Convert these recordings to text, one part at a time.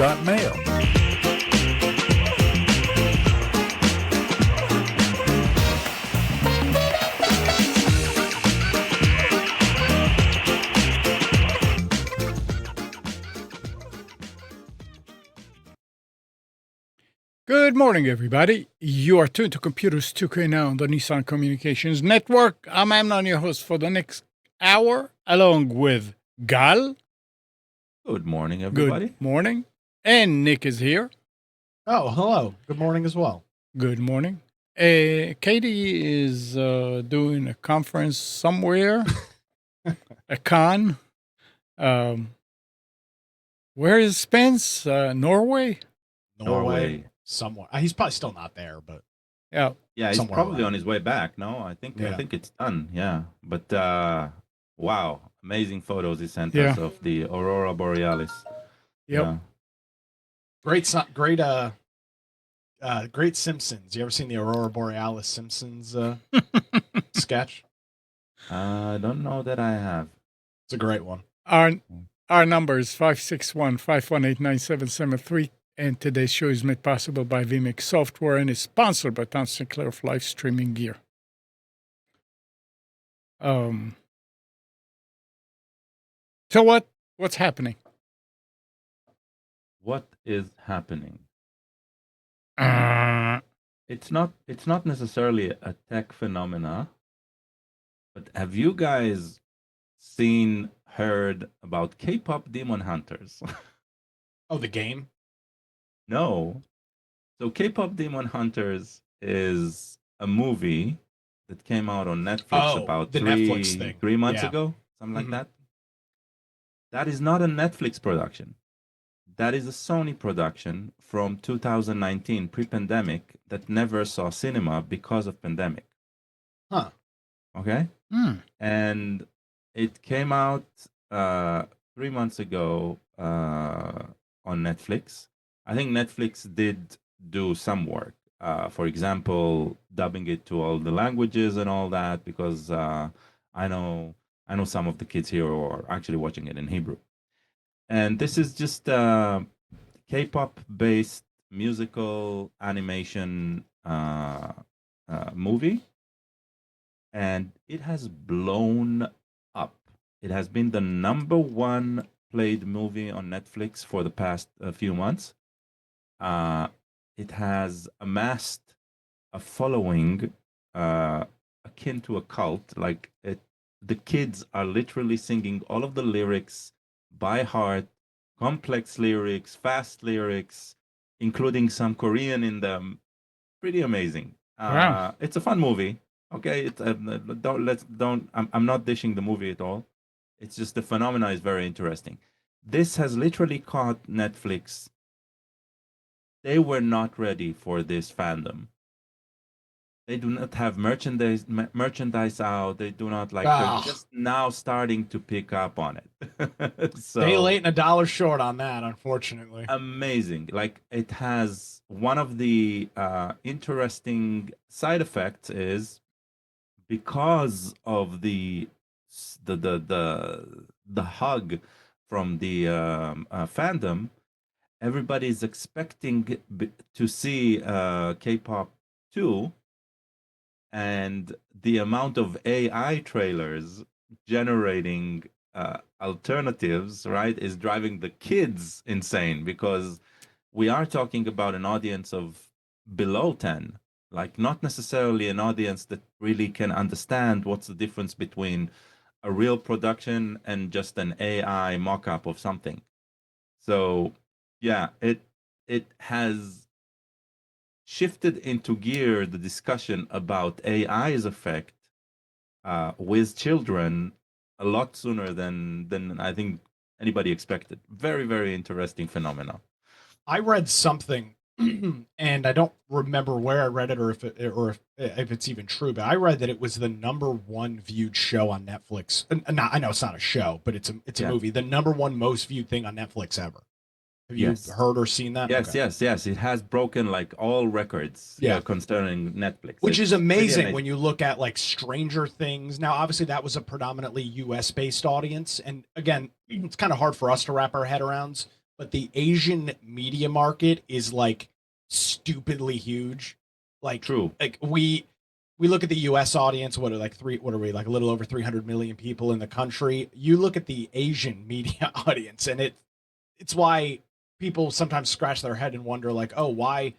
got mail. Good morning, everybody. You are tuned to Computers 2K now on the Nissan Communications Network. I'm Amnon, your host for the next hour, along with Gal. Good morning, everybody. Good morning. And Nick is here. Oh, hello. Good morning as well. Good morning. Katie is doing a conference somewhere, a con. Where is Spence? Norway? Norway. Somewhere. He's probably still not there, but Yeah. Yeah, he's somewhere probably around. on his way back. No, I think Yeah. it's done. Yeah, but wow, amazing photos he sent Yeah. us of the Aurora Borealis. Yep. Yeah. Great Simpsons. You ever seen the Aurora Borealis Simpsons sketch? I don't know that I have. It's a great one. Our number is 561-518-9773, and today's show is made possible by vMix Software and is sponsored by Tom Sinclair of Live Streaming Gear. So what's happening? What is happening? Uh, It's not necessarily a tech phenomena, but have you guys heard about K-pop Demon Hunters? Oh, the game? No. So K-pop Demon Hunters is a movie that came out on Netflix about the Netflix thing. 3 months Yeah. ago, something like Mhm. that. That is not a Netflix production. That is a Sony production from 2019, pre-pandemic, that never saw cinema because of pandemic. Huh. Okay? And it came out 3 months ago on Netflix. I think Netflix did do some work. For example, dubbing it to all the languages and all that, because I know some of the kids here are actually watching it in Hebrew. And this is just K-pop based musical animation movie, and it has blown up. It has been the number one played movie on Netflix for the past few months. It has amassed a following akin to a cult. Like the kids are literally singing all of the lyrics by heart, complex lyrics, fast lyrics, including some Korean in them. Pretty amazing. Wow. It's a fun movie. Okay, it's don't. I'm not dishing the movie at all. It's just the phenomena is very interesting. This has literally caught Netflix. They were not ready for this fandom. They do not have merchandise out. They do not like. They're just now starting to pick up on it. So Day late and $1 short on that, unfortunately. amazing. Like, it has one of the interesting side effects is because of the hug from the fandom. Everybody's expecting to see K-pop 2, and the amount of AI trailers generating alternatives, right, is driving the kids insane, because we are talking about an audience of below 10, like not necessarily an audience that really can understand what's the difference between a real production and just an AI mock-up of something. So yeah, it has shifted into gear the discussion about AI's effect with children a lot sooner than I think anybody expected. Very, very interesting phenomena. I read something, and I don't remember where I read it or if it's even true, but I read that it was the number one viewed show on Netflix. And I know it's not a show, but it's a Yeah. movie. The number one most viewed thing on Netflix ever. Have you Yes. heard or seen that? Yes, Okay. yes. It has broken like all records Yeah. concerning Netflix. Which It's is amazing pretty when you look at like Stranger Things. Now, obviously, that was a predominantly US based audience. And again, it's kind of hard for us to wrap our head around. but the Asian media market is like stupidly huge. True. Like we look at the US audience, what are we, like a little over 300 million people in the country. You look at the Asian media audience, and it's why people sometimes scratch their head and wonder, like, oh, why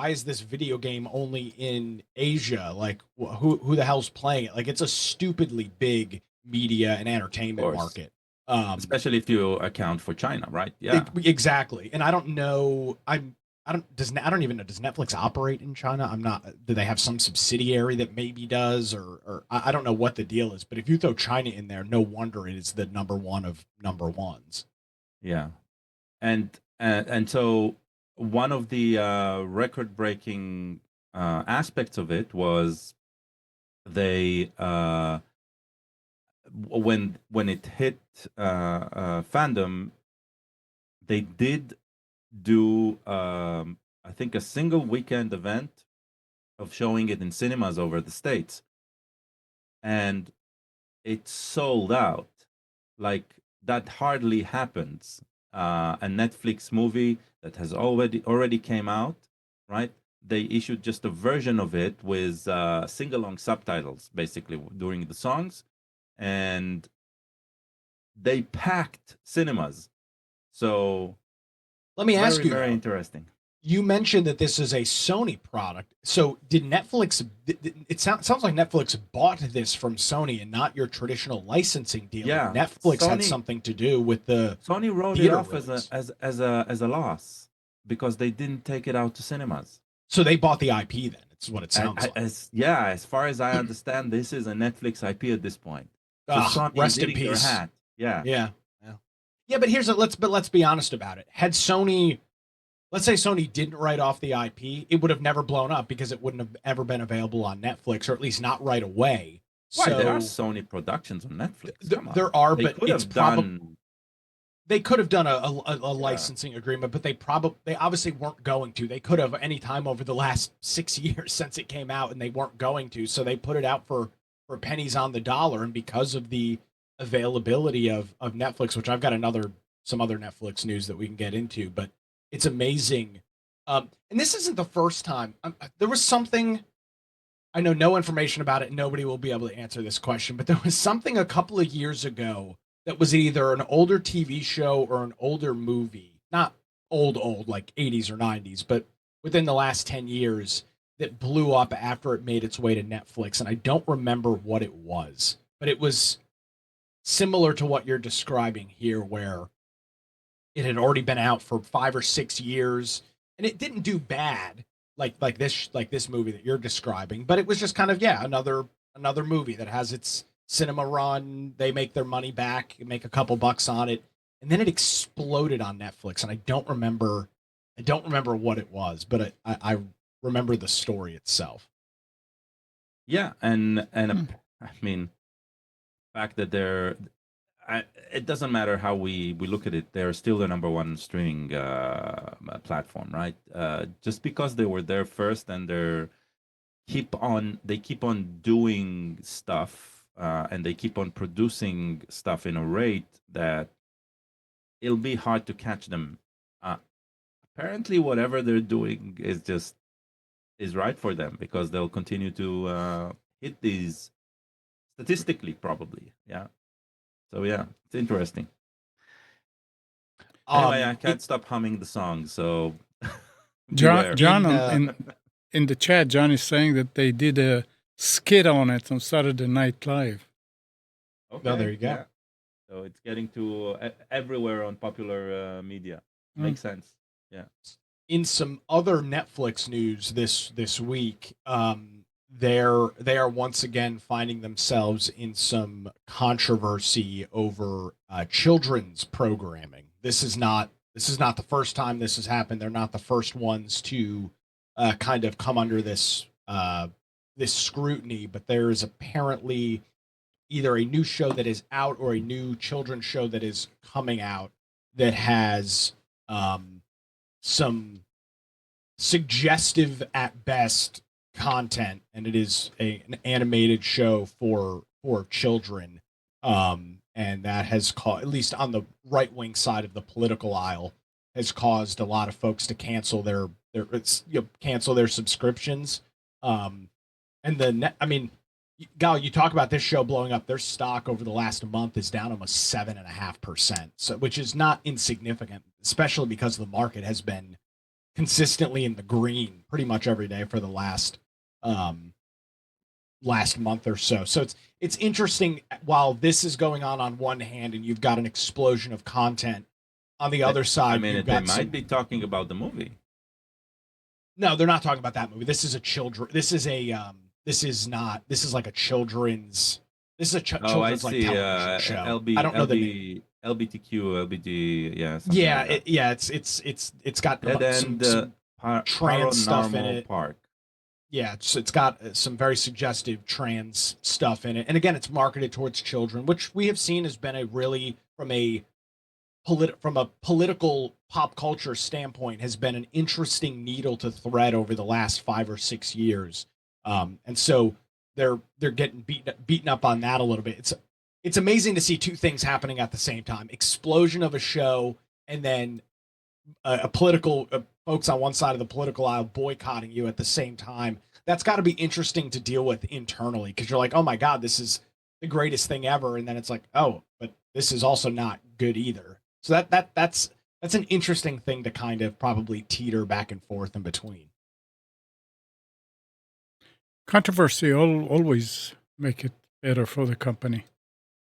is this video game only in Asia? Like, who the hell's playing it? Like, it's a stupidly big media and entertainment market. Especially if you account for China, right? Yeah. Exactly. And I don't know. I don't even know. Does Netflix operate in China? I'm not. Do they have some subsidiary that maybe does, or I don't know what the deal is. But if you throw China in there, no wonder it is the number one of number ones. Yeah. And so one of the record-breaking aspects of it was they when it hit fandom, they did do I think a single weekend event of showing it in cinemas over the states, and it sold out. Like, that hardly happens. A Netflix movie that has already came out, right? They issued just a version of it with sing-along subtitles, basically, during the songs, and they packed cinemas. So let me ask you, very interesting. You mentioned that this is a Sony product. So did Netflix? It sounds like Netflix bought this from Sony and not your traditional licensing deal. Yeah, Netflix had something to do with the Sony wrote it off as a loss because they didn't take it out to cinemas. So they bought the IP then. It's what it sounds like. As far as I understand, this is a Netflix IP at this point. So Sony rest in eating peace. their hat. Yeah. But let's be honest about it. Had Sony, let's say Sony didn't write off the IP, it would have never blown up because it wouldn't have ever been available on Netflix, or at least not right away. Why? So, there are Sony productions on Netflix. There are, but it's probably they could have done a licensing agreement, but they obviously weren't going to. They could have any time over the last 6 years since it came out, and they weren't going to. So they put it out for pennies on the dollar, and because of the availability of Netflix, which I've got some other Netflix news that we can get into, but it's amazing. And this isn't the first time. There was something, I know no information about it. Nobody will be able to answer this question, but there was something a couple of years ago that was either an older TV show or an older movie, not old, like 80s or 90s, but within the last 10 years that blew up after it made its way to Netflix. And I don't remember what it was, but it was similar to what you're describing here, where it had already been out for 5 or 6 years and it didn't do bad like this movie that you're describing, but it was just kind of another movie that has its cinema run. They make their money back, make a couple bucks on it, and then it exploded on Netflix. And I don't remember what it was, but I remember the story itself. Yeah, and I mean, the fact that it doesn't matter how we look at it, they're still the number one streaming platform, right? Just because they were there first and they keep on doing stuff, and they keep on producing stuff in a rate that it'll be hard to catch them. Apparently, whatever they're doing is right for them because they'll continue to hit these statistically, probably. Yeah. So yeah, it's interesting. Anyway, I can't stop humming the song. So, John, in the chat, John is saying that they did a skit on it on Saturday Night Live. Okay, there you go. Yeah. So it's getting to everywhere on popular media. Makes sense. Yeah. In some other Netflix news this week, they are once again finding themselves in some controversy over children's programming. This is not the first time this has happened. They're not the first ones to kind of come under this scrutiny, but there is apparently either a new show that is out or a new children's show that is coming out that has some suggestive at best content, and it is an animated show for children, and that has caught, at least on the right wing side of the political aisle, has caused a lot of folks to cancel cancel their subscriptions. And the I mean, Gal, you talk about this show blowing up. Their stock over the last month is down almost 7.5%, so which is not insignificant, especially because the market has been consistently in the green pretty much every day for the last month or so. So it's interesting while this is going on one hand, and you've got an explosion of content. On the other side, I mean, you've they got might be talking about the movie. No, they're not talking about that movie. This is a children. This is a this is not. This is like a children's. This is a Oh, I children's like see. television show. LB, I don't know the name. LB, LBTQ, LBD, yeah, something Yeah, like that. it's got Dead End some trans stuff in Paranormal it. Park. Yeah, it's got some very suggestive trans stuff in it, and again, it's marketed towards children, which we have seen has been a really from a political pop culture standpoint has been an interesting needle to thread over the last 5 or 6 years. And so they're getting beaten up on that a little bit. It's amazing to see two things happening at the same time: explosion of a show, and then a political folks on one side of the political aisle boycotting you at the same time. That's got to be interesting to deal with internally, because you're like, oh my god, this is the greatest thing ever, and then it's like, oh, but this is also not good either. So that's an interesting thing to kind of probably teeter back and forth in between. Controversy always make it better for the company.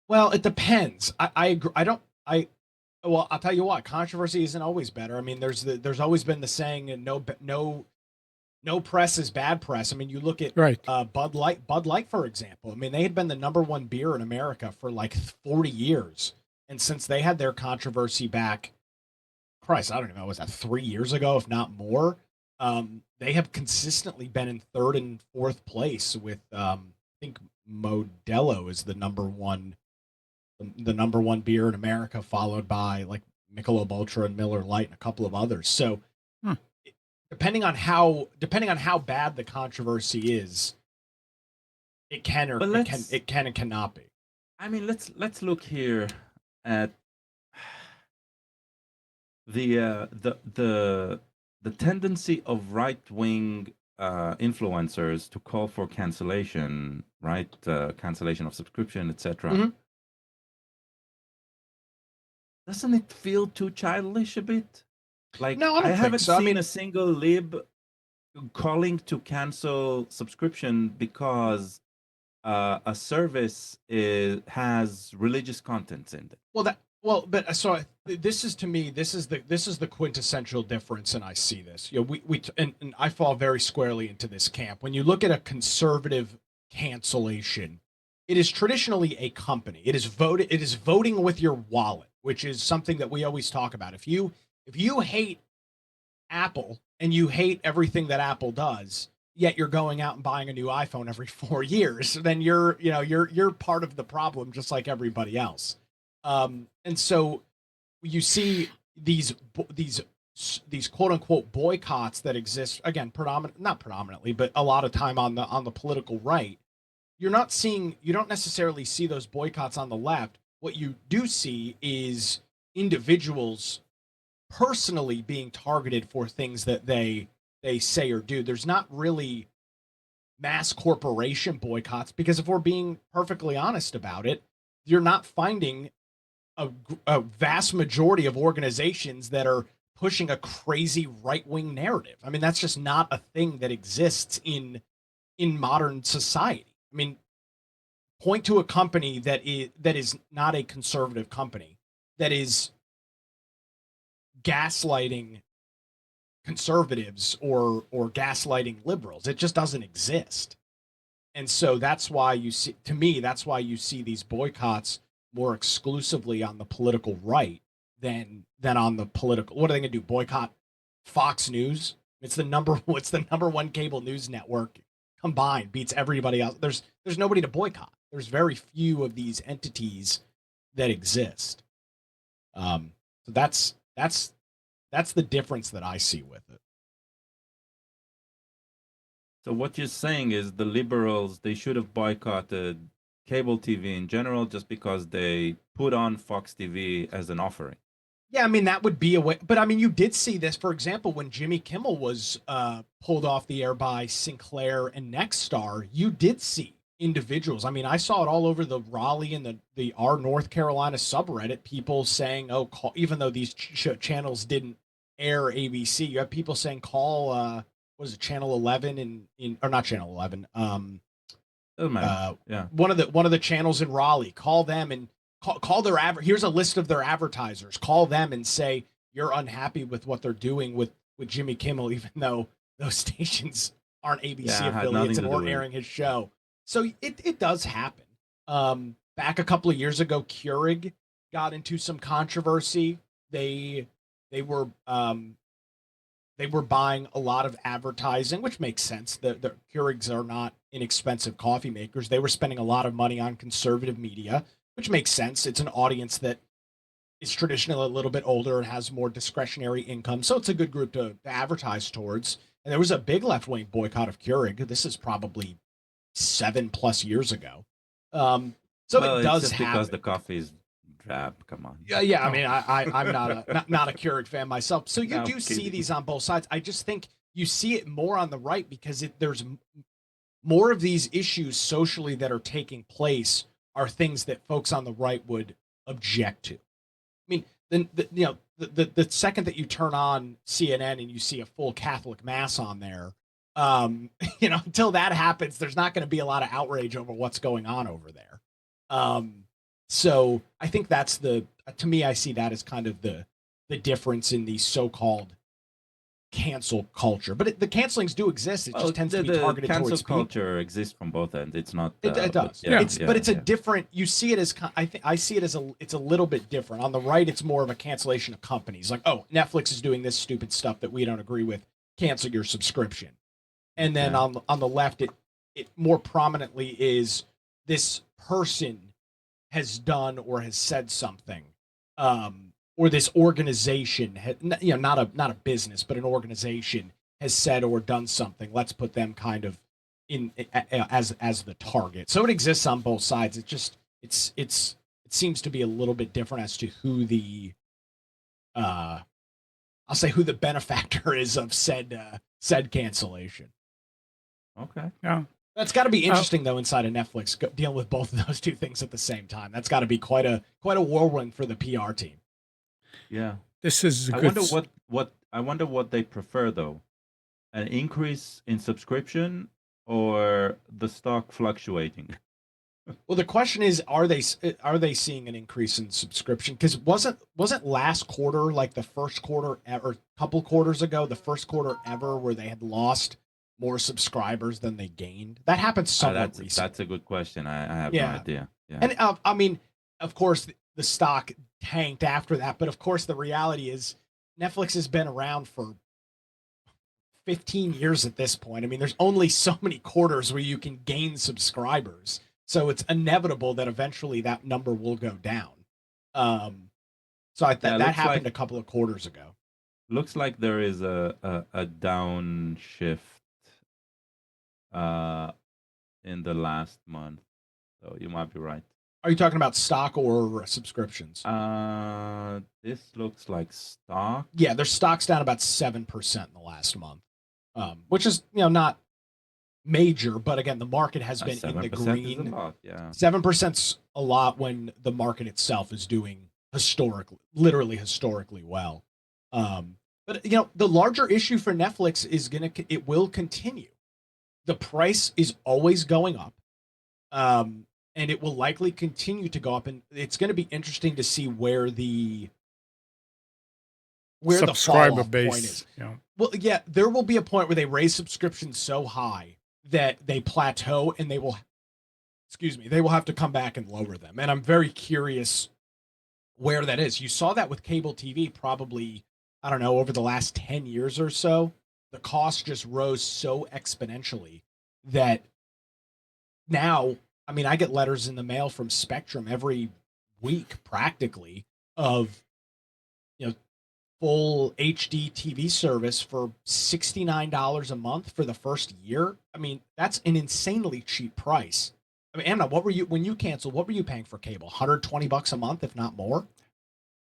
Well, it depends. I agree. I don't. I Well, I'll tell you what. Controversy isn't always better. I mean, there's always been the saying, and no press is bad press. I mean, you look at Right. Bud Light. Bud Light, for example. I mean, they had been the number one beer in America for like 40 years, and since they had their controversy back, Christ, I don't even know, was that 3 years ago, if not more? They have consistently been in third and fourth place with, I think Modelo is the number one beer in America, followed by like Michelob Ultra and Miller Lite and a couple of others. So Hmm. depending on how bad the controversy is, it can and cannot be. I mean, let's look here at the tendency of right wing influencers to call for cancellation, right? Cancellation of subscription, etc. Mhm. Doesn't it feel too childish a bit? Like, No, I I don't think haven't so. I seen mean, a single lib calling to cancel subscription because a service has religious contents in it. but this is, to me, this is the quintessential difference, and I see this. And I fall very squarely into this camp. When you look at a conservative cancellation, it is traditionally a company. It is voting with your wallet, which is something that we always talk about. If you hate Apple and you hate everything that Apple does, yet you're going out and buying a new iPhone every 4 years, then you're part of the problem, just like everybody else. And so you see these quote unquote boycotts that exist, again, not predominantly, but a lot of time on the political right. You don't necessarily see those boycotts on the left. What you do see is individuals personally being targeted for things that they say or do. There's not really mass corporation boycotts, because if we're being perfectly honest about it, you're not finding a vast majority of organizations that are pushing a crazy right-wing narrative. I mean, that's just not a thing that exists in modern society. I mean, point to a company that is not a conservative company, that is gaslighting conservatives or gaslighting liberals. It just doesn't exist. And so that's why you see these boycotts more exclusively on the political right than on the political. What are they going to do? Boycott Fox News? It's the number one cable news network combined, beats everybody else. There's nobody to boycott. There's very few of these entities that exist. So that's the difference that I see with it. So what you're saying is the liberals, they should have boycotted cable TV in general just because they put on Fox TV as an offering. Yeah, I mean that would be a way, but I mean you did see this, for example, when Jimmy Kimmel was pulled off the air by Sinclair and Nexstar. You did see individuals. I mean, I saw it all over the Raleigh and the our North Carolina subreddit. People saying, "Oh, call," even though these channels didn't air ABC, you have people saying, "Call." What is it, Channel 11 in or not Channel 11? Doesn't matter. Yeah. One of the channels in Raleigh. Call them and call their here's a list of their advertisers. Call them and say you're unhappy with what they're doing with Jimmy Kimmel, even though those stations aren't ABC Yeah, had nothing affiliates and to do weren't with it. airing his show. So it does happen. Back a couple of years ago, Keurig got into some controversy. They they were um, they were buying a lot of advertising, which makes sense. The Keurigs are not inexpensive coffee makers. They were spending a lot of money on conservative media, which makes sense. It's an audience that is traditionally a little bit older and has more discretionary income, so it's a good group to advertise towards. And there was a big left wing boycott of Keurig. This is probably 7+ years ago. So Well, it it's does just because happen. the coffee is drab. Come on. Yeah, yeah. I Oh, mean, I'm not a Keurig fan myself. So you No, I'm do see kidding. these on both sides. I just think you see it more on the right because there's more of these issues socially that are taking place are things that folks on the right would object to. I mean, the second that you turn on CNN and you see a full Catholic mass on there, until that happens, there's not going to be a lot of outrage over what's going on over there. Um, so I think that's to me, I see that as kind of the difference in the so-called cancel culture. But the cancelings do exist. It Well, just tends to be the targeted cancel towards people. culture exists from both ends. It's not. It But does. yeah, yeah. But yeah, it's a yeah. different. You see it as I see it as it's a little bit different. On the right, it's more of a cancellation of companies. Like, oh, Netflix is doing this stupid stuff that we don't agree with. Cancel your subscription. And then Okay. on the left, it more prominently is this person has done or has said something, or this organization, not a business, but an organization has said or done something. Let's put them kind of in as the target. So it exists on both sides. It just it seems to be a little bit different as to who the uh I'll say who the benefactor is of said cancellation. Okay. yeah. That's got to be interesting though inside of Netflix dealing with both of those two things at the same time. That's got to be quite a whirlwind for the PR team. Yeah. This is a I good. wonder what they prefer though. An increase in subscription or the stock fluctuating? Well, the question is, are they seeing an increase in subscription? Because wasn't last quarter like the first quarter ever, couple quarters ago, the first quarter ever where they had lost more subscribers than they gained? That happened somewhat That's recently. a good question. I have no Yeah, idea. Yeah. and I mean, of course, the stock tanked after that, but of course, the reality is Netflix has been around for 15 years at this point. I mean, there's only so many quarters where you can gain subscribers. So it's inevitable that eventually that number will go down. Um, so Yeah, that happened a couple of quarters ago. looks like there is a downshift uh in the last month. So you might be right. Are you talking about stock or subscriptions? This looks like stock. Yeah, their stock's down about 7% in the last month, which is not major, but again, the market has been in the 7% is a green. lot. Yeah. 7%'s a lot when the market itself is doing literally historically well. But the larger issue for Netflix is it will continue. The price is always going up, and it will likely continue to go up. And it's going to be interesting to see where the fall Subscriber off point base. is. Yeah. Well, yeah, there will be a point where they raise subscriptions so high that they plateau, and they will have to come back and lower them. And I'm very curious where that is. You saw that with cable TV probably, I don't know, over the last 10 years or so. The cost just rose so exponentially that now, I mean, I get letters in the mail from Spectrum every week practically of, you know, full HD TV service for $69 a month for the first year. I mean, that's an insanely cheap price. I mean, Anna, when you canceled, what were you paying for cable? $120 a month, if not more?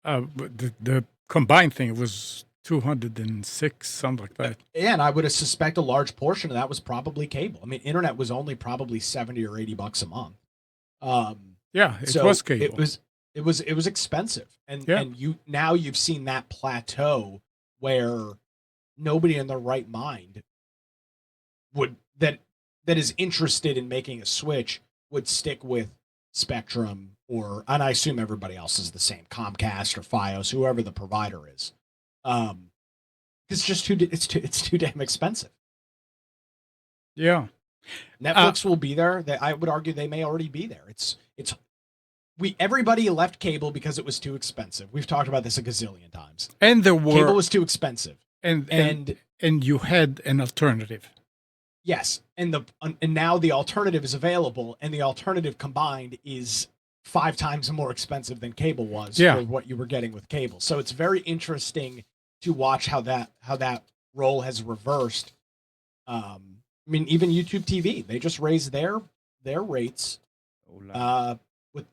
But the combined thing, it was 206, something like that. And I would suspect a large portion of that was probably cable. I mean, internet was only probably 70 or 80 bucks a month. Yeah, it So was cable. it was expensive. Yeah. And you've seen that plateau where nobody in their right mind would that is interested in making a switch would stick with Spectrum, and I assume everybody else is the same, Comcast or Fios, whoever the provider is. It's just it's too damn expensive. Yeah. Netflix will be there. I would argue they may already be there. Everybody left cable because it was too expensive. We've talked about this a gazillion times. And there were cable was too expensive. And you had an alternative. Yes, and now the alternative is available, and the alternative combined is 5 times more expensive than cable was for what you were getting with cable. So it's very interesting to watch how that role has reversed. I mean, even YouTube TV, they just raised their rates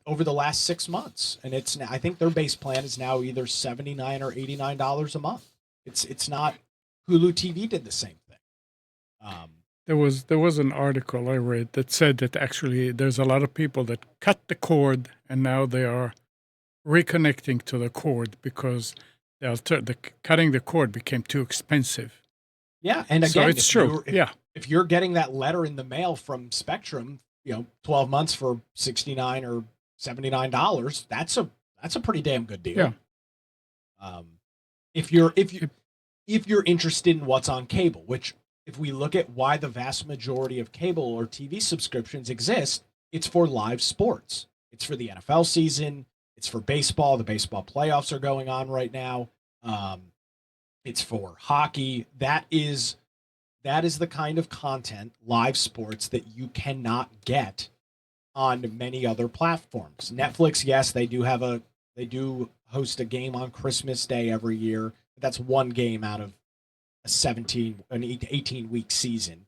over the last 6 months, and I think their base plan is now either $79 or $89 a month. It's not. Hulu TV did the same thing. There was an article I read that said that actually there's a lot of people that cut the cord and now they are reconnecting to the cord because the cutting the cord became too expensive. Yeah, and again, so it's true. If you're getting that letter in the mail from Spectrum, 12 months for $69 or $79, that's a pretty damn good deal. Yeah. If you're interested in what's on cable, which if we look at why the vast majority of cable or TV subscriptions exist, it's for live sports. It's for the NFL season. It's for baseball. The baseball playoffs are going on right now. It's for hockey. That is the kind of content, live sports, that you cannot get on many other platforms. Netflix, yes, they do host a game on Christmas Day every year. But that's one game out of an 18-week season.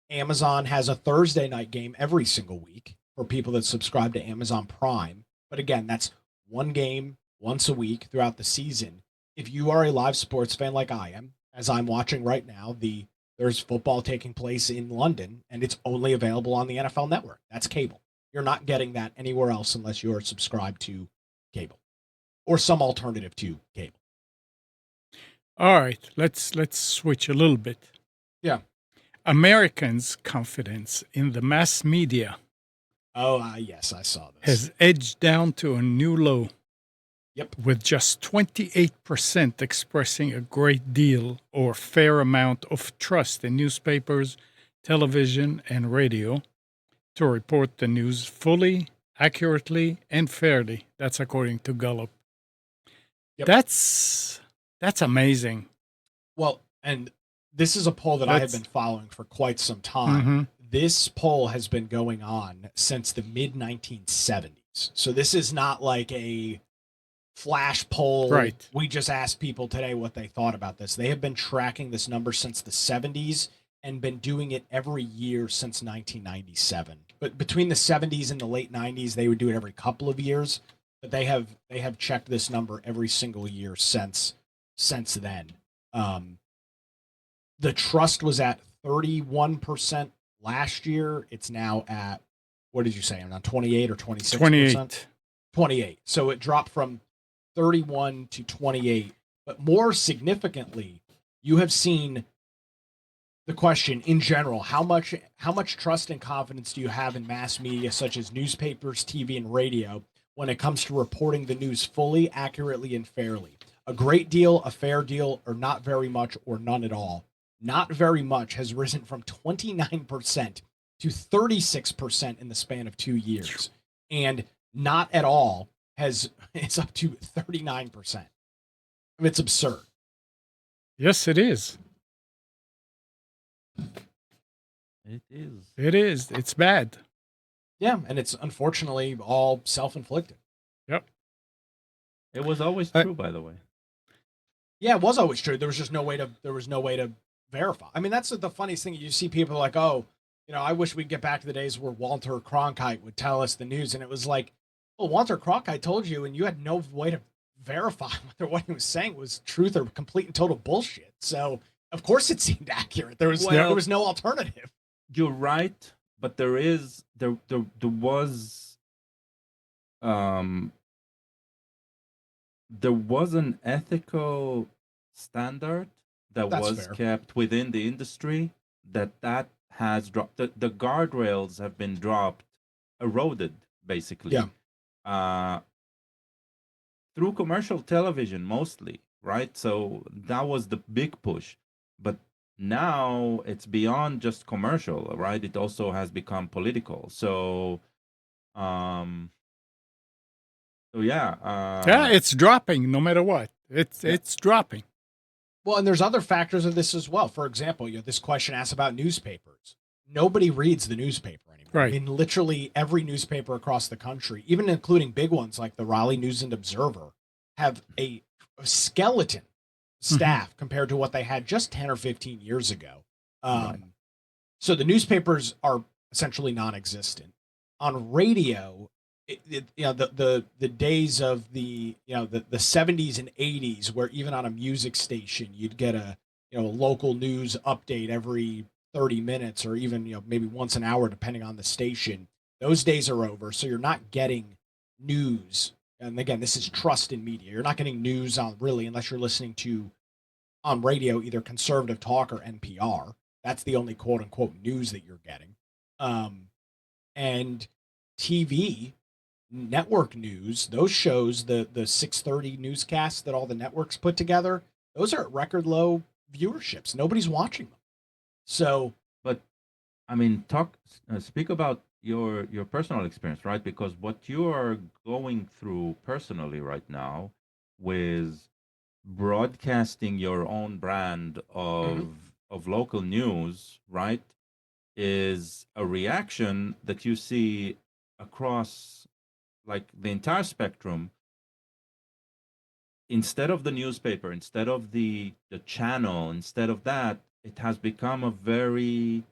Amazon has a Thursday night game every single week for people that subscribe to Amazon Prime. But again, that's one game once a week throughout the season. If you are a live sports fan like I am, as I'm watching right now, there's football taking place in London, and it's only available on the NFL Network. That's cable. You're not getting that anywhere else unless you're subscribed to cable or some alternative to cable. All right, let's switch a little bit. Yeah. Americans' confidence in the mass media. Oh, yes, I saw this. Has edged down to a new low. Yep. With just 28% expressing a great deal or fair amount of trust in newspapers, television, and radio to report the news fully, accurately, and fairly. That's according to Gallup. Yep. That's amazing. Well, and this is a poll that I have been following for quite some time. Mm-hmm. This poll has been going on since the mid-1970s. So this is not like a flash poll. Right. We just asked people today what they thought about this. They have been tracking this number since the 70s and been doing it every year since 1997. But between the 70s and the late 90s, they would do it every couple of years. But they have checked this number every single year since then. The trust was at 31% last year. It's now at, what did you say? Around 28 or 26%? 28. 28. So it dropped from 31 to 28. But more significantly, you have seen the question in general, how much trust and confidence do you have in mass media such as newspapers, TV, and radio when it comes to reporting the news fully, accurately, and fairly? A great deal, a fair deal, or not very much, or none at all. Not very much has risen from 29% to 36% in the span of 2 years. And not at all it's up to 39%. I mean, it's absurd. Yes, it is. It is. It is. It's bad. Yeah, and it's unfortunately all self-inflicted. Yep. It was always true, by the way. Yeah, it was always true. There was no way to verify. I mean, that's the funniest thing. You see people like, oh, I wish we'd get back to the days where Walter Cronkite would tell us the news. And it was like, well, Walter Cronkite told you, and you had no way to verify whether what he was saying was truth or complete and total bullshit. So of course it seemed accurate. There Well, was no alternative. you're right, but um there was an ethical standard that That's was fair. kept within the industry that has dropped. The guardrails have been dropped, eroded, Yeah. basically, uh, through commercial television mostly, right? So that was the big push. But now it's beyond just commercial, right? It also has become political. Um, so yeah, Yeah, it's dropping no matter what. yeah, It's dropping. Well, and there's other factors of this as well. For example, this question asks about newspapers. Nobody reads the newspaper anymore. I Right. mean, literally every newspaper across the country, even including big ones like the Raleigh News and Observer, have a skeleton Hmm. staff compared to what they had just 10 or 15 years ago. right. So the newspapers are essentially non-existent. On radio, the days of the 70s and 80s, where even on a music station you'd get a local news update every 30 minutes, or even maybe once an hour depending on the station. Those days are over, so you're not getting news. And again, this is trust in media. You're not getting news on, really, unless you're listening to, on radio, either conservative talk or NPR. That's the only quote unquote news that you're getting. Um, and TV network news, those shows, the 6:30 newscasts that all the networks put together, those are at record low viewerships. Nobody's watching them. So But I mean, speak about your personal experience, right? Because what you are going through personally right now with broadcasting your own brand mhm, of local news, right, is a reaction that you see across like the entire spectrum. Instead of the newspaper, instead of the channel, instead of that, it has become a very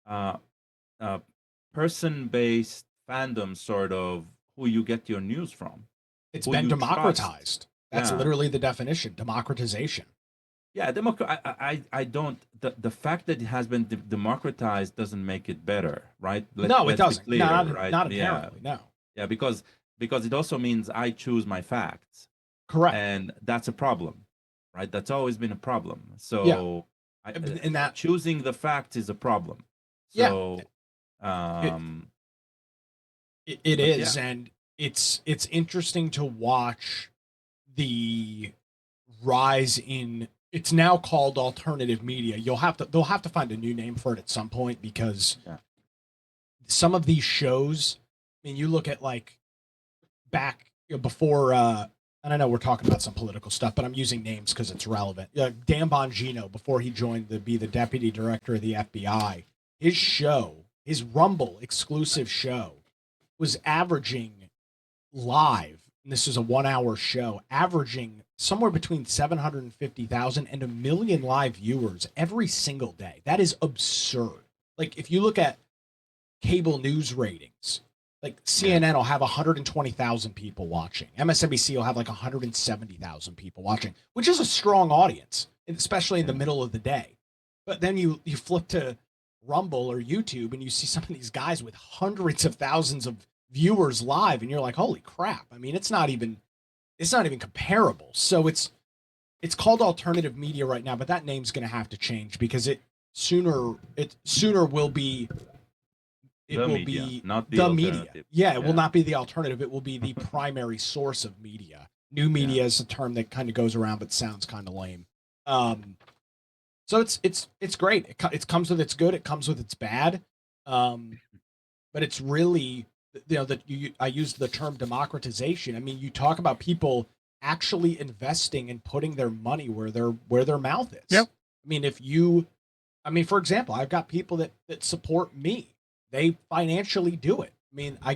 uh, uh, person-based fandom, sort of, who you get your news from, it's who been you trust. democratized. That's Yeah, literally the definition: democratization. yeah. I don't. The fact that it has been democratized doesn't make it better, right? No, it Let's be doesn't. No, clear, right? not Yeah, apparently. No, yeah. Because it also means I choose my facts, correct. and that's a problem, right? That's always been a problem. Yeah, So, and that choosing the facts is a problem. yeah, So, it, um, it but yeah. is, and it's interesting to watch the rise in, it's now called alternative media. They'll have to find a new name for it at some point, because Yeah. some of these shows, I mean, you look at, like, back, before, and I know we're talking about some political stuff, but I'm using names because it's relevant. Dan Bongino, before he joined to be the deputy director of the FBI, his show, his Rumble exclusive show, was averaging live, and this is a 1 hour show, averaging somewhere between 750,000 and a million live viewers every single day. That is absurd. Like, if you look at cable news ratings, like Yeah. CNN will have 120,000 people watching. MSNBC will have like 170,000 people watching, which is a strong audience, especially in the Yeah. middle of the day. But then you flip to Rumble or YouTube and you see some of these guys with hundreds of thousands of viewers live, and you're like, holy crap. I mean, it's not even comparable. So it's called alternative media right now, but that name's going to have to change, because it sooner will be, it The will media, be not the the media. alternative. Yeah, it will Yeah. not be the alternative. It will be the primary source of media. New Yeah. media is a term that kind of goes around but sounds kind of lame. Um, so it's great. It comes with its good. It comes with its bad. Um, but it's really, that I used the term democratization. I mean, you talk about people actually investing and putting their money where their mouth is. Yep. I mean, if you, I mean, for example, I've got people that support me. They financially do it. I mean, I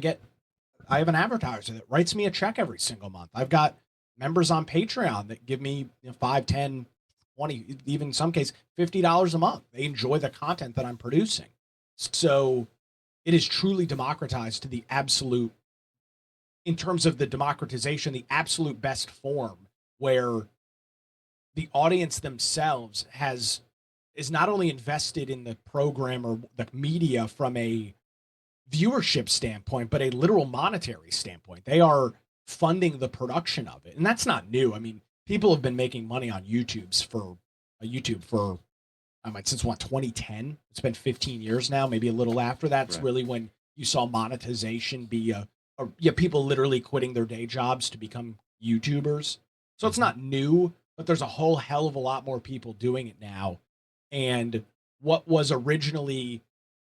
have an advertiser that writes me a check every single month. I've got members on Patreon that give me 5, 10, 20, even in some case $50 a month. They enjoy the content that I'm producing. So it is truly democratized to the absolute in terms of the democratization, the absolute best form where the audience themselves is not only invested in the program or the media from a viewership standpoint, but a literal monetary standpoint. They are funding the production of it, and that's not new. I mean, people have been making money on YouTube for since what 2010. It's been 15 years now, maybe a little after. That's Right. really when you saw monetization be people literally quitting their day jobs to become YouTubers. So it's not new, but there's a whole hell of a lot more people doing it now. And what was originally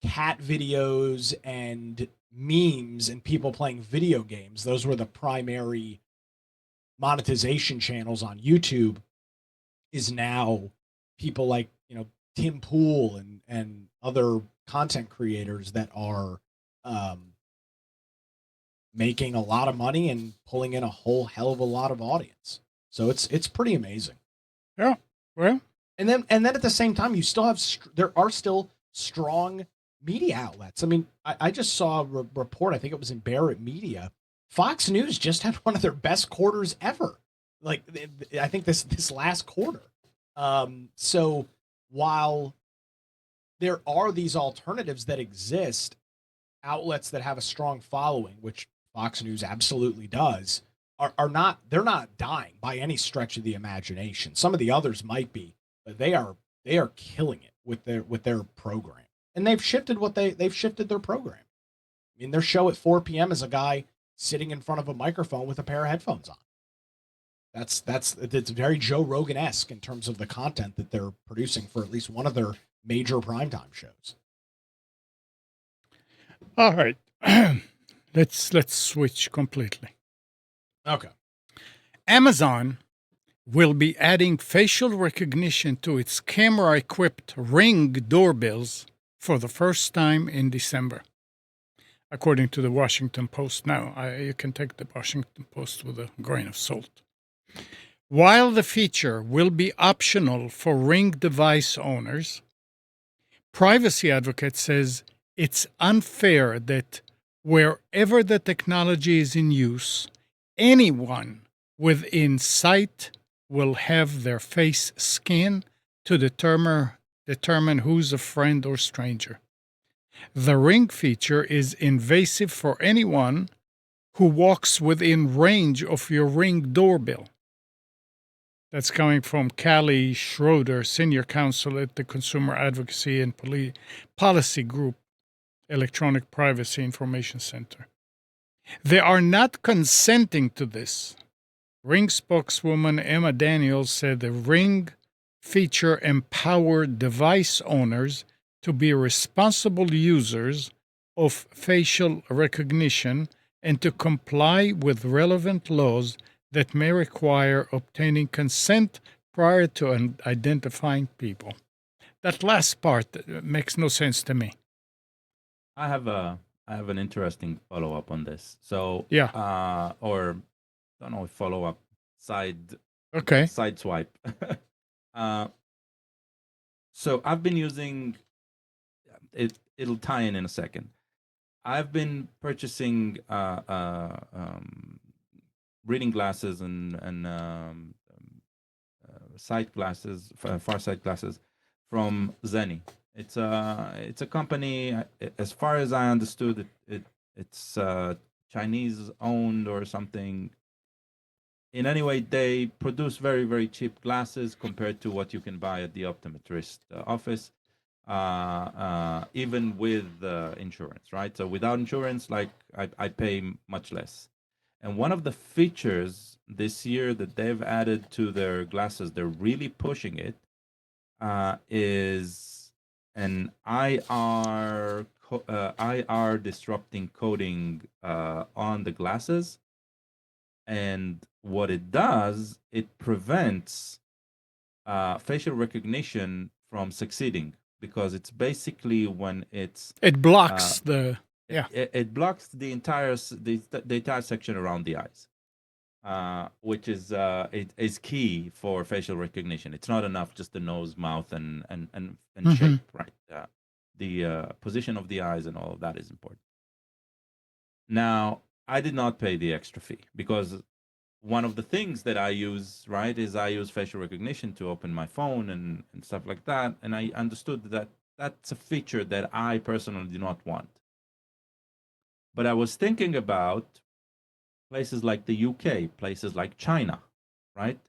cat videos and memes and people playing video games, those were the primary monetization channels on YouTube, is now people like, Tim Pool and other content creators that are um, making a lot of money and pulling in a whole hell of a lot of audience. So it's pretty amazing. Yeah. Well, And then at the same time, you still have there are still strong media outlets. I mean, I just saw a report. I think it was in Barrett Media. Fox News just had one of their best quarters ever. Like I think this last quarter. So while there are these alternatives that exist, outlets that have a strong following, which Fox News absolutely does, are not they're not dying by any stretch of the imagination. Some of the others might be, but they are killing it with their program. And they've shifted their program. I mean, their show at 4 p.m. is a guy sitting in front of a microphone with a pair of headphones on. It's very Joe Rogan-esque in terms of the content that they're producing for at least one of their major primetime shows. all right. Let's switch completely. Okay. Amazon will be adding facial recognition to its camera-equipped Ring doorbells for the first time in December, according to the Washington Post. Now, you can take the Washington Post with a grain of salt. While the feature will be optional for Ring device owners, Privacy Advocate says it's unfair that wherever the technology is in use, anyone within sight will have their face scanned to determine who's a friend or stranger. The Ring feature is invasive for anyone who walks within range of your Ring doorbell. That's coming from Callie Schroeder, Senior Counsel at the Consumer Advocacy and Policy Group, Electronic Privacy Information Center. They are not consenting to this. Ring spokeswoman Emma Daniels said the Ring feature empowered device owners to be responsible users of facial recognition and to comply with relevant laws that may require obtaining consent prior to identifying people. That last part makes no sense to me. I have an interesting follow up on this. So Yeah. Or don't know, follow up side Okay. side swipe. So I've been using it. It'll tie in a second. I've been purchasing reading glasses and sight glasses, far sight glasses from Zenni. It's a company. As far as I understood it's Chinese owned or something. In any way, they produce very very cheap glasses compared to what you can buy at the optometrist office. Even with insurance, right? So without insurance, like I pay much less. And one of the features this year that they've added to their glasses, they're really pushing it, is an IR disrupting coating on the glasses. And what it does, it prevents facial recognition from succeeding, because it's basically when it blocks the it blocks the entire section around the eyes, which is it is key for facial recognition. It's not enough just the nose, mouth, and shape, right? The position of the eyes and all of that is important. Now, I did not pay the extra fee because one of the things that I use, right, is I use facial recognition to open my phone and stuff like that. And I understood that that's a feature that I personally do not want. But I was thinking about places like the UK, places like China, right,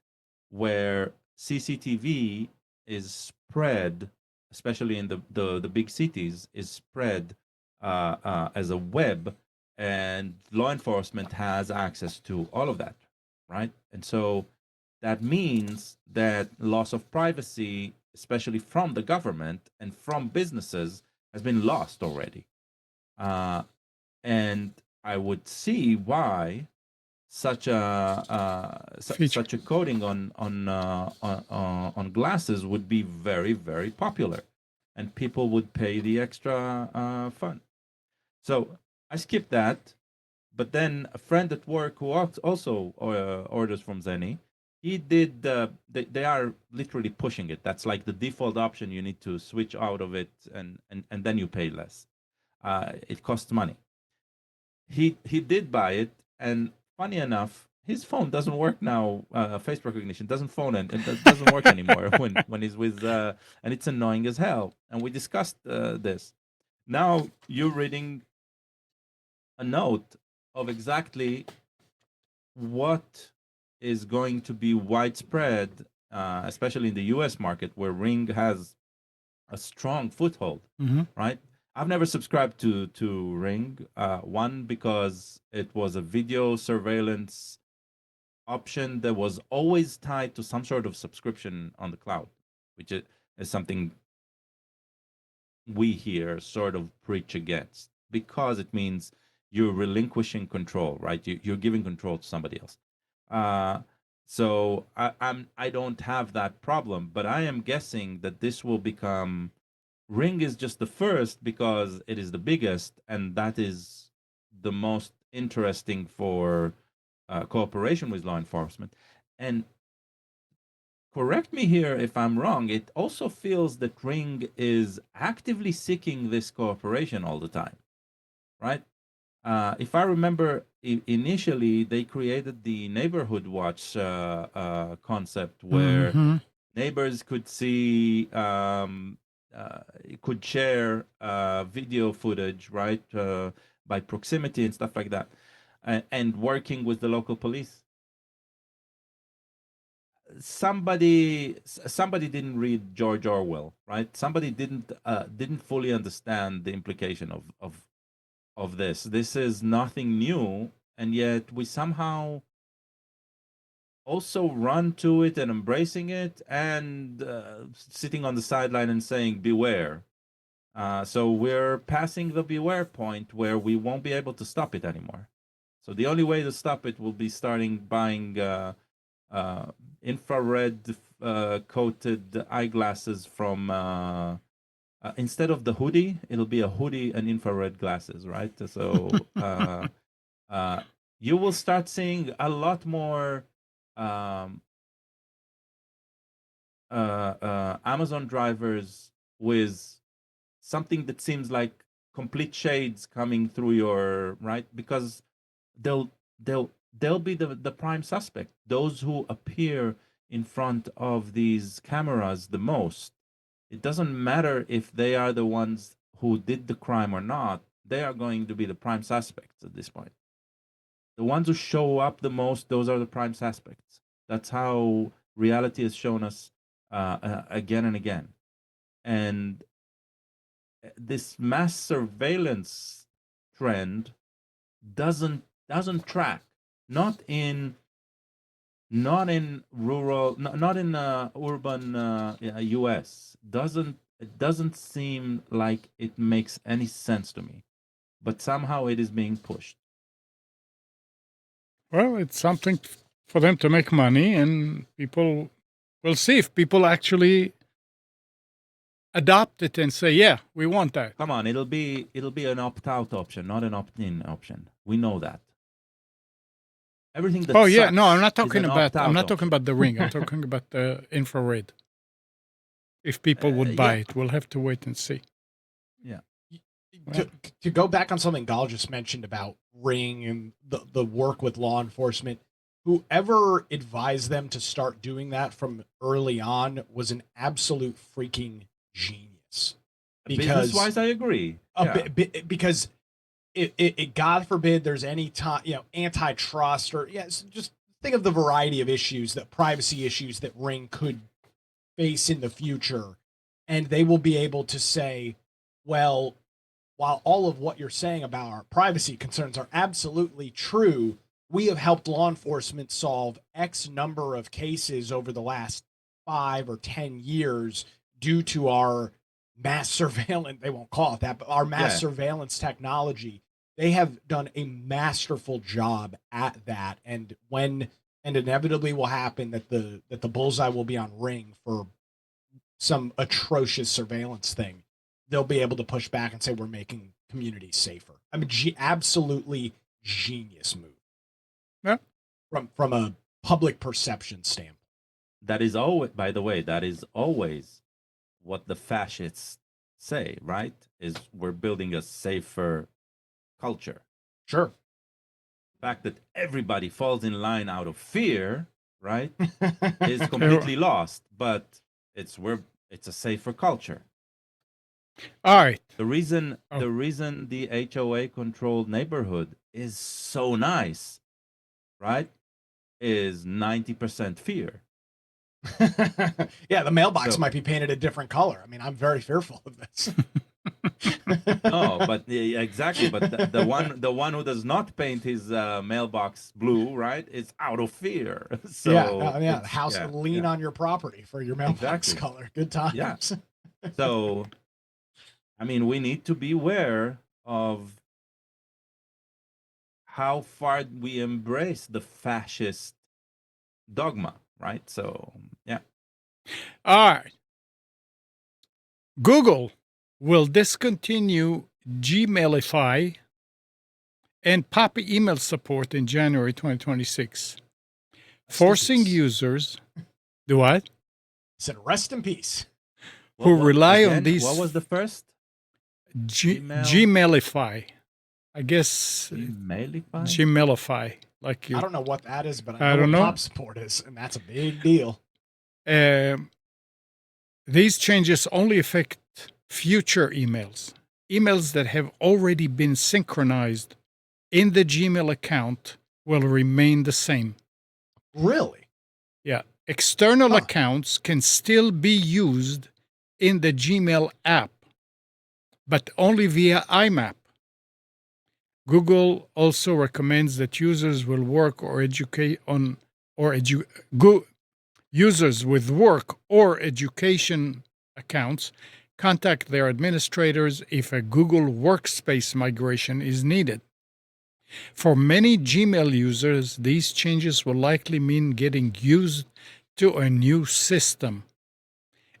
where CCTV is spread, especially in the big cities, is spread as a web, and law enforcement has access to all of that, right? And so that means that loss of privacy, especially from the government and from businesses, has been lost already. And I would see why such Feature. such a coating on glasses would be very, very popular, and people would pay the extra fund. So I skipped that, but then a friend at work who also orders from Zenny, he did. They are literally pushing it. That's like the default option. You need to switch out of it, and then you pay less. It costs money. He did buy it, and funny enough, his phone doesn't work now. Face recognition doesn't phone and it doesn't work anymore when he's with, and it's annoying as hell. And we discussed this. Now you're reading a note of exactly what is going to be widespread, especially in the U.S. market where Ring has a strong foothold, right? I've never subscribed to Ring. One, because it was a video surveillance option that was always tied to some sort of subscription on the cloud, which is something we here sort of preach against, because it means you're relinquishing control, right? You're giving control to somebody else. So I don't have that problem, but I am guessing that this will become. Ring is just the first because it is the biggest, and that is the most interesting for cooperation with law enforcement. And correct me here if I'm wrong, it also feels that Ring is actively seeking this cooperation all the time, right? If I remember, initially they created the neighborhood watch concept where neighbors could see, could share video footage, right, by proximity and stuff like that, and working with the local police. Somebody didn't read George Orwell, right? Somebody didn't fully understand the implication of this. This is nothing new, and yet we somehow also run to it and embracing it, and sitting on the sideline and saying beware. So we're passing the beware point where we won't be able to stop it anymore. So the only way to stop it will be starting buying infrared coated eyeglasses from instead of the hoodie, it'll be a hoodie and infrared glasses, right? So you will start seeing a lot more Amazon drivers with something that seems like complete shades coming through your right, because they'll they'll be the prime suspect, those who appear in front of these cameras the most. It doesn't matter if they are the ones who did the crime or not, they are going to be the prime suspects at this point. The ones who show up the most, those are the prime suspects. That's how reality has shown us again and again. And this mass surveillance trend doesn't track, not in rural, not in urban US. It doesn't seem like it makes any sense to me, but somehow it is being pushed. Well, it's something for them to make money, and people will see if people actually adopt it and say, "Yeah, we want that." Come on, it'll be an opt-out option, not an opt-in option. We know that. Everything that Oh yeah, sucks no, I'm not is talking an about. I'm opt-out not talking option. about the Ring. I'm talking about the infrared. If people would buy Yeah. it, we'll have to wait and see. Yeah. to, to go back on something Gal just mentioned about Ring and the work with law enforcement, whoever advised them to start doing that from early on was an absolute freaking genius. Business Because wise, I agree. Yeah. because it God forbid there's any time, antitrust or just think of the variety of issues, that privacy issues that Ring could face in the future, and they will be able to say, well, while all of what you're saying about our privacy concerns are absolutely true, we have helped law enforcement solve X number of cases over the last 5 or 10 years due to our mass surveillance. They won't call it that, but our mass surveillance technology. They have done a masterful job at that. And inevitably will happen that the bullseye will be on Ring for some atrocious surveillance thing, they'll be able to push back and say we're making communities safer. I mean, absolutely genius move. Yeah. From a public perception standpoint. That is always, by the way, that is always what the fascists say, right? Is we're building a safer culture. Sure. The fact that everybody falls in line out of fear, right, is completely lost. But it's a safer culture. All right. The reason the HOA controlled neighborhood is so nice, right, is 90% fear. Yeah, the mailbox might be painted a different color. I mean, I'm very fearful of this. No, but exactly. But the one who does not paint his mailbox blue, right, is out of fear. So the house lean on your property for your mailbox color. Good times. Yeah. So, I mean, we need to be aware of how far we embrace the fascist dogma, right? So, yeah. All right. Google will discontinue Gmailify and POP email support in January 2026, forcing users do what? I said rest in peace. Who rely on these. What was the first? Gmailify. I guess Gmailify. Like you. I don't know what that is, but I know what POP support is, and that's a big deal. These changes only affect future emails. Emails that have already been synchronized in the Gmail account will remain the same. Really? Yeah. External accounts can still be used in the Gmail app, but only via IMAP. Google also recommends that users will work or educate on users with work or education accounts contact their administrators if a Google Workspace migration is needed. For many Gmail users, these changes will likely mean getting used to a new system.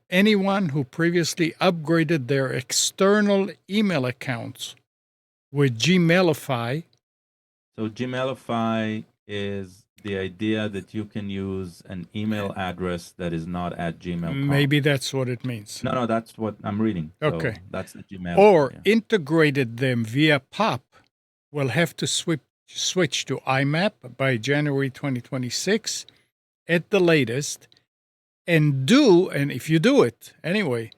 Anyone who previously upgraded their external email accounts with Gmailify. So Gmailify is the idea that you can use an email address that is not at Gmail.com. Maybe that's what it means. No, that's what I'm reading. Okay. So that's the Gmail. Or integrated them via POP will have to switch to IMAP by January 2026 at the latest, and if you do it anyway,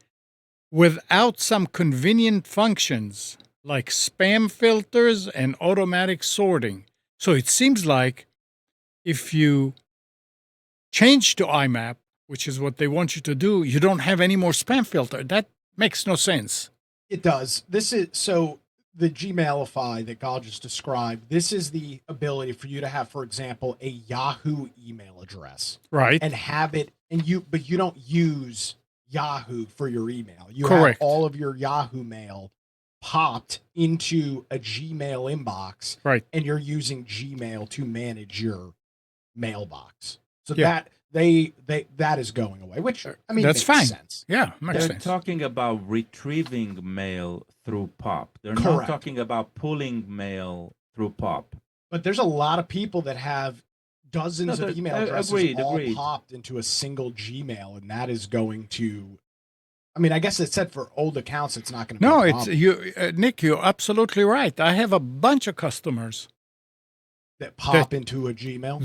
without some convenient functions like spam filters and automatic sorting. So it seems like if you change to IMAP, which is what they want you to do, you don't have any more spam filter. That makes no sense. It does. This is so the Gmailify that Gal just described. This is the ability for you to have, for example, a Yahoo email address, right, and have it, but you don't use Yahoo for your email. You Correct. have all of your Yahoo mail popped into a Gmail inbox, right, and you're using Gmail to manage your mailbox. So Yeah. that is going away, which I mean that's makes fine. sense. Yeah, makes They're sense. talking about retrieving mail through POP. They're not Correct. talking about pulling mail through POP. But there's a lot of people that have dozens of email addresses all popped into a single Gmail, and that is going to I mean, I guess it said for old accounts, it's not going to be No, a it's problem you, Nick. You're absolutely right. I have a bunch of customers that that pop into a Gmail.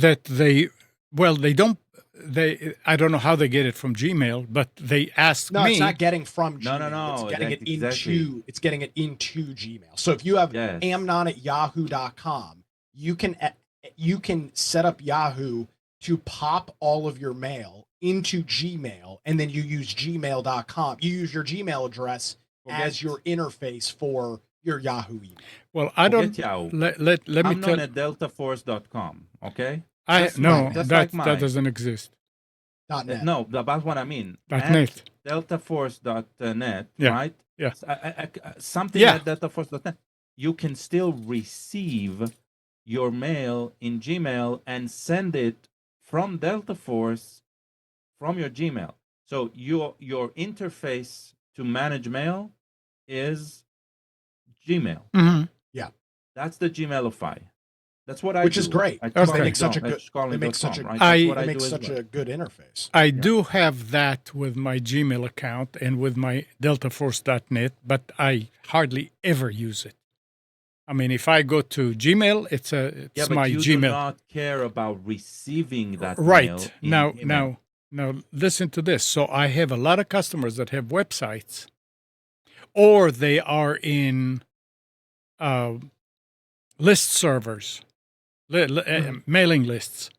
they don't. They I don't know how they get it from Gmail, but they ask No, it's me. not getting from No, no, Gmail. It's no. getting That it exactly. into Gmail. So if you have Yes. amnon at yahoo.com, you can set up Yahoo to pop all of your mail into Gmail, and then you use gmail.com. You use your Gmail address as Forget your interface for your Yahoo email. Well, I forget don't. Yahoo. Let me I'm known tell. at deltaforce.com. Okay. I Just Dot no, like net. just like that mine. doesn't exist. .net. No, that's what I mean. At .net. deltaforce.net, Yeah, right? yeah, Something yeah. at deltaforce.net. You can still receive your mail in Gmail and send it from DeltaForce from your Gmail. So your interface to manage mail is Gmail. Mhm. Yeah. That's the Gmailify. That's what I Which is do great at because they Okay. make such a at good they make such shcarling.com, a right? That's I what I they make do as such well. a good interface. I do have that with my Gmail account and with my DeltaForce.net, but I hardly ever use it. I mean, if I go to Gmail, Yeah, it's but my you do Gmail. not care about receiving that Right. mail in email. Now listen to this. So I have a lot of customers that have websites or they are in uh, list servers, Mhm. mailing lists,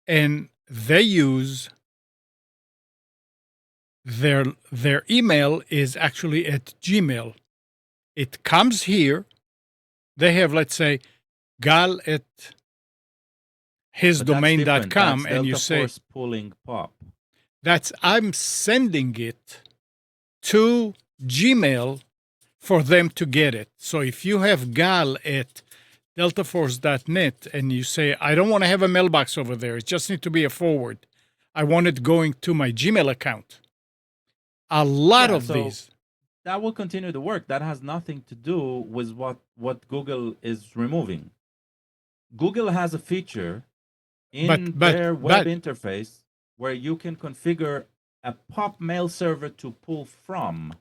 and they use their email is actually at Gmail. It comes here. They have, let's say, gal at But that's different. hisdomain.com, That's and you Delta say, Force pulling pop. that's I'm sending it to Gmail for them to get it. So if you have gal at deltaforce.net and you say, I don't want to have a mailbox over there, it just needs to be a forward. I want it going to my Gmail account. A lot Yeah, of so these. that will continue to work. That has nothing to do with what Google is removing. Google has a feature But in but their web but interface where you can configure a pop mail server to pull from.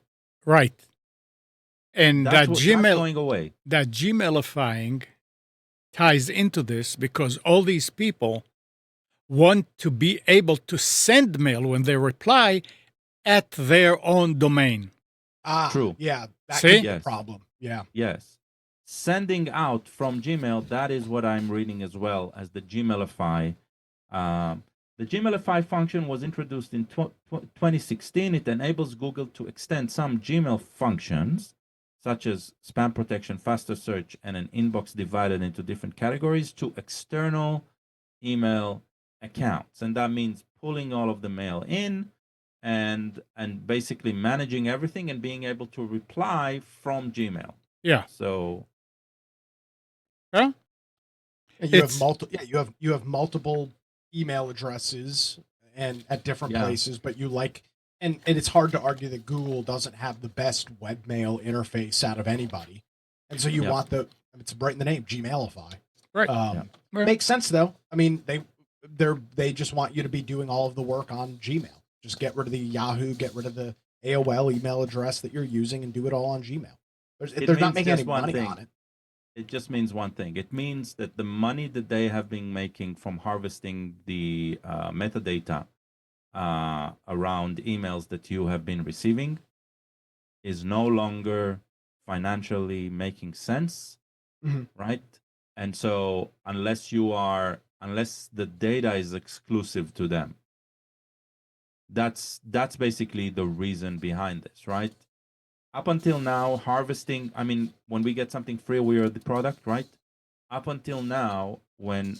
right. And That's going away. that Gmailifying ties into this because all these people want to be able to send mail when they reply at their own domain. True. Yeah, that could See? be a Yes. problem. Yeah. Yes. Sending out from Gmail, that is what I'm reading as well as the Gmailify. The Gmailify function was introduced in 2016. It enables Google to extend some Gmail functions, such as spam protection, faster search, and an inbox divided into different categories to external email accounts. And that means pulling all of the mail in and basically managing everything and being able to reply from Gmail. Yeah. So Well, And you have it's multiple. Yeah, you have multiple email addresses and at different yeah, places, but you like. And it's hard to argue that Google doesn't have the best webmail interface out of anybody, and so you yeah, want it's right in the name, Gmailify. right. yeah. Well, Makes sense though. I mean, they just want you to be doing all of the work on Gmail. Just get rid of the Yahoo, get rid of the AOL email address that you're using, and do it all on Gmail. It They're not means making any just one money thing. on it. It just means one thing. It means that the money that they have been making from harvesting the metadata around emails that you have been receiving is no longer financially making sense, right? And so unless the data is exclusive to them, that's basically the reason behind this, right? Up until now, harvesting, I mean, when we get something free, we are the product, right? Up until now, when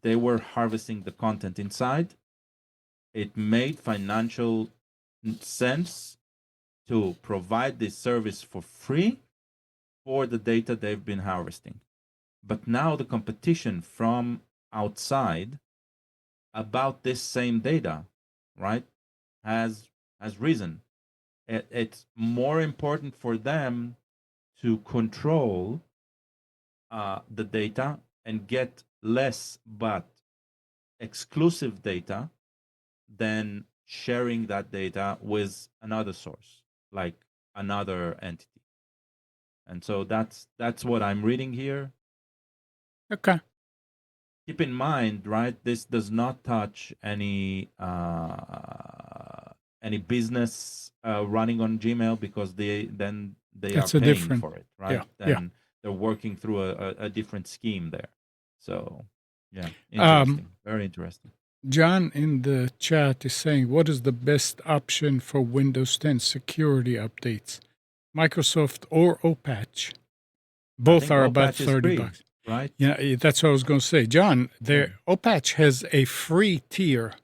they were harvesting the content inside, it made financial sense to provide this service for free for the data they've been harvesting. But now the competition from outside about this same data, right, has risen. It's more important for them to control the data and get less but exclusive data than sharing that data with another source. like another entity. And so that's what I'm reading here. Okay. Keep in mind, right? This does not touch any business running on Gmail, because they are That's a paying different. for it, Yeah. right? Yeah. And they're working through a different scheme there. So yeah, Um, interesting, very interesting. John in the chat is saying, what is the best option for Windows 10 security updates? Microsoft or Opatch? I Both think are about Opatch is 30 free, bucks. right? Yeah, that's what I was going to say. John, Yeah. Opatch has a free tier.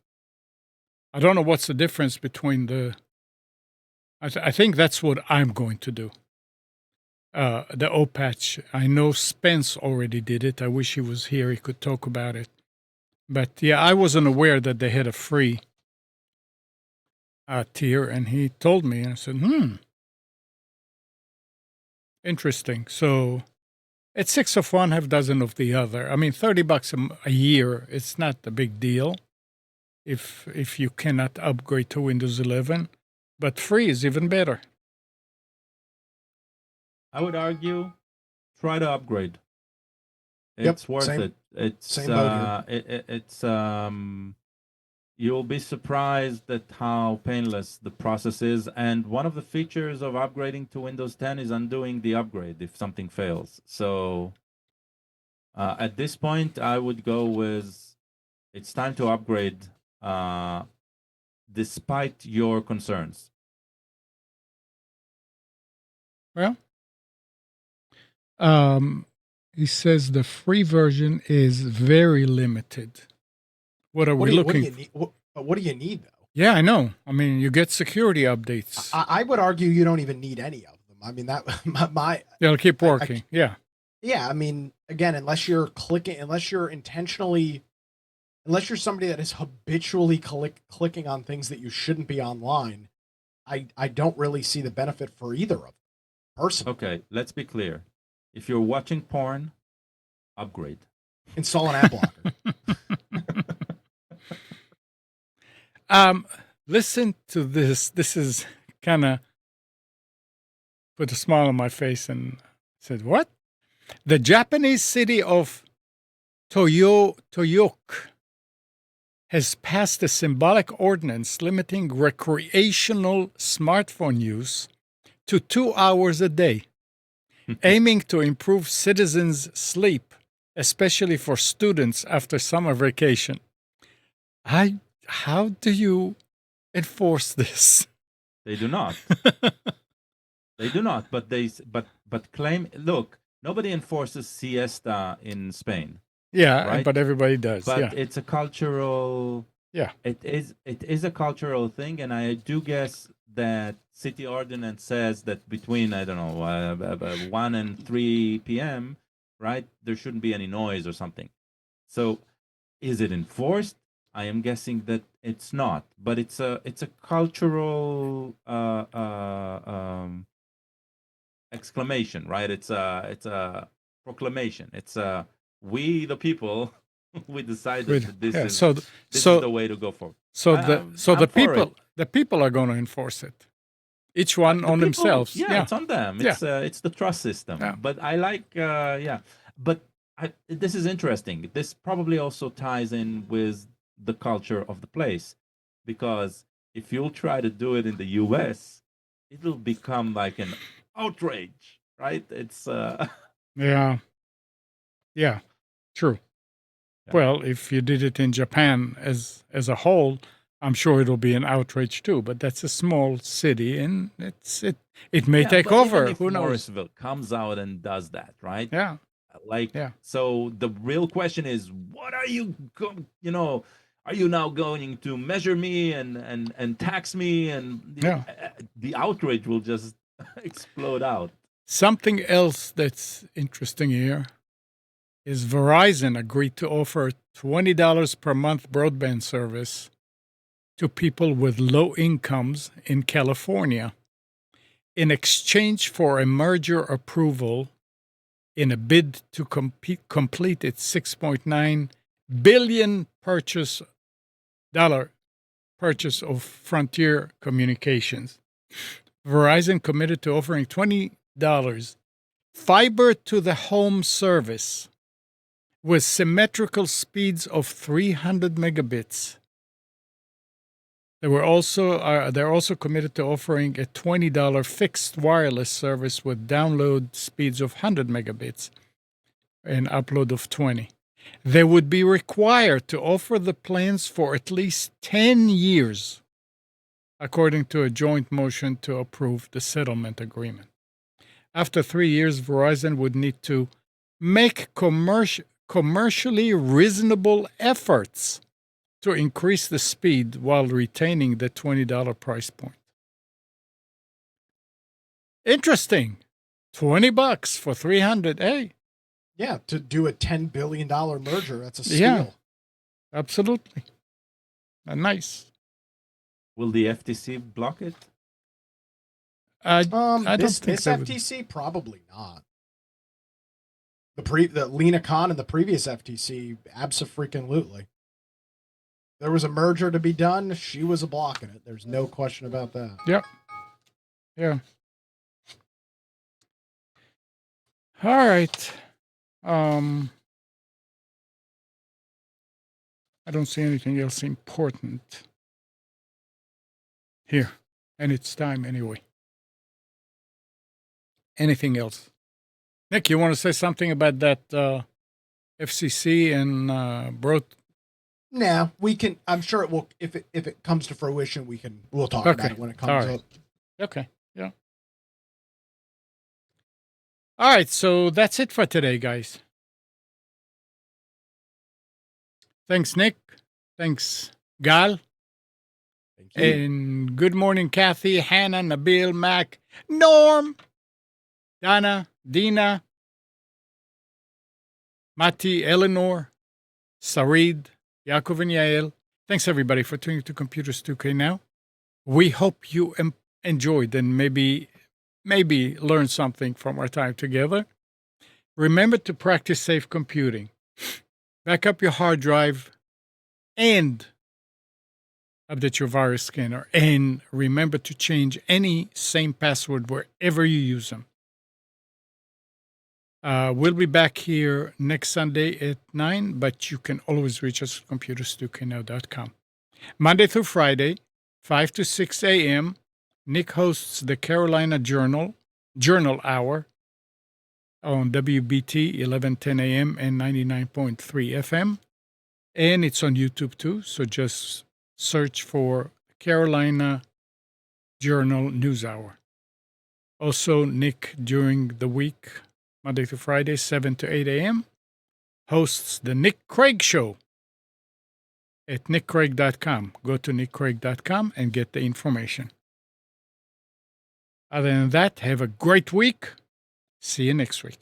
I don't know what's the difference between the. I think that's what I'm going to do. The Opatch. I know Spence already did it. I wish he was here. He could talk about it. But yeah, I wasn't aware that they had a free tier, and he told me, and I said, interesting. So it's 6 of one, half dozen of the other. I mean, 30 bucks a year, it's not a big deal if you cannot upgrade to Windows 11, but free is even better. I would argue, try to upgrade. Yep, It's worth same- it. It's same boat here. it's you'll be surprised at how painless the process is. And one of the features of upgrading to Windows 10 is undoing the upgrade if something fails. So at this point, I would go with it's time to upgrade despite your concerns. Well, he says the free version is very limited. What are we looking for? What do you need, though? Yeah, I know. I mean, you get security updates. I would argue you don't even need any of them. I mean, that my They'll keep working. Yeah. Yeah, I mean, again, unless you're somebody that is habitually clicking on things that you shouldn't be online, I don't really see the benefit for either of them, personally. Okay, let's be clear. If you're watching porn, upgrade. Install an ad blocker. Listen to this. This is kind of put a smile on my face and said, "What?" The Japanese city of Toyoke has passed a symbolic ordinance limiting recreational smartphone use to 2 hours a day, aiming to improve citizens' sleep, especially for students after summer vacation. How do you enforce this? They do not. They do not. But claim. Look, nobody enforces siesta in Spain. Yeah, right? but everybody does. But yeah, it's a cultural. yeah. It is a cultural thing, and I do guess that city ordinance says that between, I don't know, 1 and 3 p.m., right, there shouldn't be any noise or something. So is it enforced? I am guessing that it's not, but it's a cultural exclamation, right? It's a proclamation. It's we the people we decided that this is the way to go forward. The people are going to enforce it. Each one on themselves. Yeah, it's on them. It's the trust system. Yeah. But I like But this is interesting. This probably also ties in with the culture of the place, because if you'll try to do it in the US, it'll become like an outrage, right? It's yeah, true. Yeah. Well, if you did it in Japan as a whole, I'm sure it'll be an outrage too. But that's a small city, and it may take over. Even if Who knows? Morrisville comes out and does that, right? Yeah. So the real question is, what are you are you now going to measure me and tax me? And the outrage will just explode out. Something else that's interesting here is Verizon agreed to offer $20 per month broadband service to people with low incomes in California in exchange for a merger approval in a bid to complete its $6.9 billion purchase of Frontier Communications. Verizon committed to offering $20 fiber to the home service with symmetrical speeds of 300 megabits. They're also committed to offering a $20 fixed wireless service with download speeds of 100 megabits and upload of 20. They would be required to offer the plans for at least 10 years, according to a joint motion to approve the settlement agreement. After 3 years, Verizon would need to make commercially reasonable efforts to increase the speed while retaining the $20 price point. Interesting. $20 for 300. Hey. Yeah, to do a $10 billion merger, that's a steal. Yeah, absolutely. Nice. Will the FTC block it? I don't think this they would. FTC probably not. The Lena Khan and the previous FTC, abso-freaking-lutely. There was a merger to be done. She was blocking it. There's no question about that. Yep. Yeah. All right. I don't see anything else important here, and it's time anyway. Anything else? Nick, you want to say something about that FCC and Broad? No, we can. I'm sure it will. If it comes to fruition, we'll talk about it when it comes up. Okay. Yeah. All right. So that's it for today, guys. Thanks, Nick. Thanks, Gal. Thank you. And good morning, Kathy, Hannah, Nabil, Mac, Norm, Donna, Dina, Mati, Eleanor, Sarid, Yaakov, and Yael. Thanks, everybody, for tuning to Computers 2K Now. We hope you enjoyed and maybe learned something from our time together. Remember to practice safe computing. Back up your hard drive and update your virus scanner. And remember to change any same password wherever you use them. We'll be back here next Sunday at 9, but you can always reach us at computers2know.com. Monday through Friday, 5 to 6 a.m., Nick hosts the Carolina Journal Hour on WBT 1110 a.m. and 99.3 FM. And it's on YouTube too, so just search for Carolina Journal News Hour. Also, Nick, during the week, Monday to Friday, 7 to 8 a.m., hosts the Nick Craig Show at nickcraig.com. Go to nickcraig.com and get the information. Other than that, have a great week. See you next week.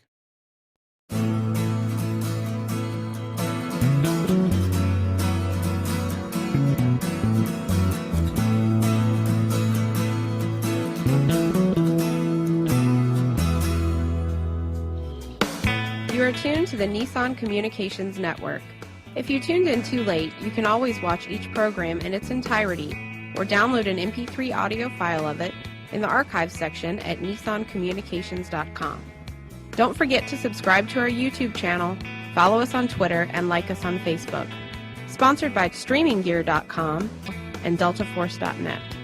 You are tuned to the Nissan Communications Network. If you tuned in too late, you can always watch each program in its entirety or download an MP3 audio file of it in the archives section at nissancommunications.com. Don't forget to subscribe to our YouTube channel, follow us on Twitter, and like us on Facebook. Sponsored by StreamingGear.com and DeltaForce.net.